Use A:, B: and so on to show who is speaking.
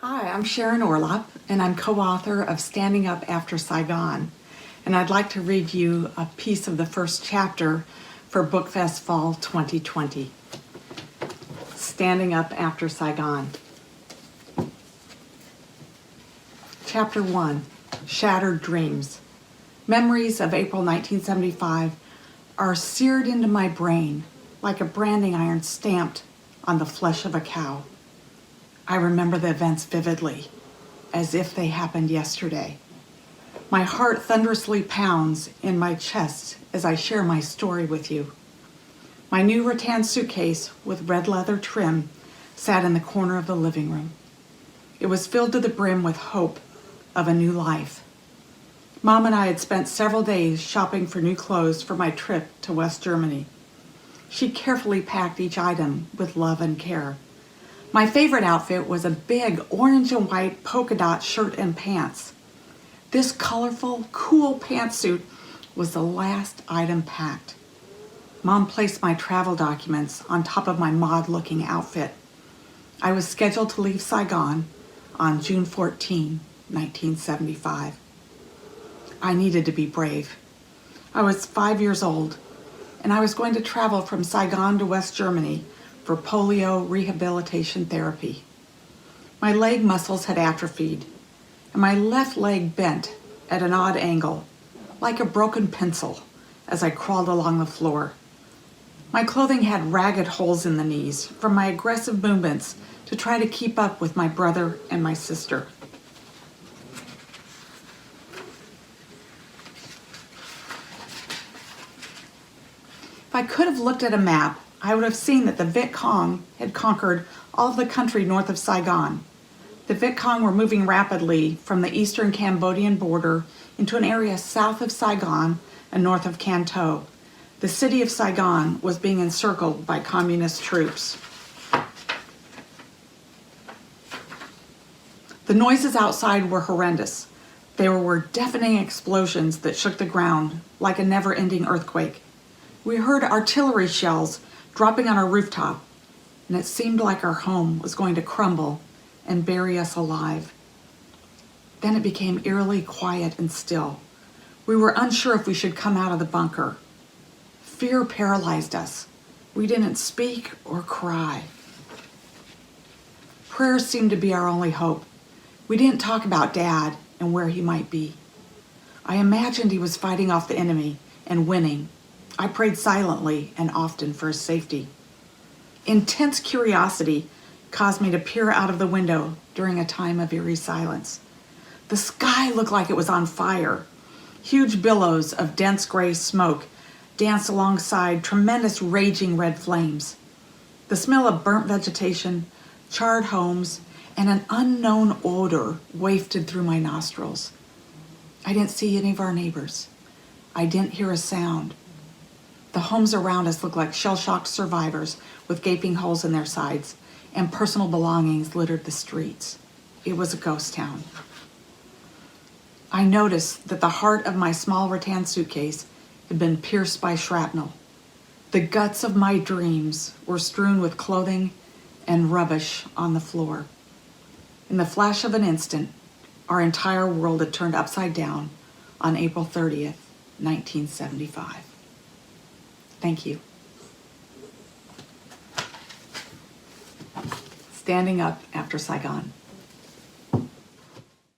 A: Hi, I'm Sharon Orlopp, and I'm co-author of Standing Up After Saigon. And I'd like to read you a piece of the first chapter for BookFest Fall 2020. Standing Up After Saigon. Chapter 1, Shattered Dreams. Memories of April 1975 are seared into my brain like a branding iron stamped on the flesh of a cow. I remember the events vividly, as if they happened yesterday. My heart thunderously pounds in my chest as I share my story with you. My new rattan suitcase with red leather trim sat in the corner of the living room. It was filled to the brim with hope of a new life. Mom and I had spent several days shopping for new clothes for my trip to West Germany. She carefully packed each item with love and care. My favorite outfit was a big orange and white polka dot shirt and pants. This colorful, cool pantsuit was the last item packed. Mom placed my travel documents on top of my mod-looking outfit. I was scheduled to leave Saigon on June 14, 1975. I needed to be brave. I was 5 years old, and I was going to travel from Saigon to West Germany for polio rehabilitation therapy. My leg muscles had atrophied, and my left leg bent at an odd angle, like a broken pencil, as I crawled along the floor. My clothing had ragged holes in the knees from my aggressive movements to try to keep up with my brother and my sister. If I could have looked at a map, I would have seen that the Viet Cong had conquered all of the country north of Saigon. The Viet Cong were moving rapidly from the eastern Cambodian border into an area south of Saigon and north of Can Tho. The city of Saigon was being encircled by communist troops. The noises outside were horrendous. There were deafening explosions that shook the ground like a never-ending earthquake. We heard artillery shells dropping on our rooftop, and it seemed like our home was going to crumble and bury us alive. Then it became eerily quiet and still. We were unsure if we should come out of the bunker. Fear paralyzed us. We didn't speak or cry. Prayer seemed to be our only hope. We didn't talk about Dad and where he might be. I imagined he was fighting off the enemy and winning. I prayed silently and often for his safety. Intense curiosity caused me to peer out of the window during a time of eerie silence. The sky looked like it was on fire. Huge billows of dense gray smoke danced alongside tremendous raging red flames. The smell of burnt vegetation, charred homes, and an unknown odor wafted through my nostrils. I didn't see any of our neighbors. I didn't hear a sound. The homes around us looked like shell-shocked survivors with gaping holes in their sides, and personal belongings littered the streets. It was a ghost town. I noticed that the heart of my small rattan suitcase had been pierced by shrapnel. The guts of my dreams were strewn with clothing and rubbish on the floor. In the flash of an instant, our entire world had turned upside down on April 30th, 1975. Thank you. Standing Up After Saigon.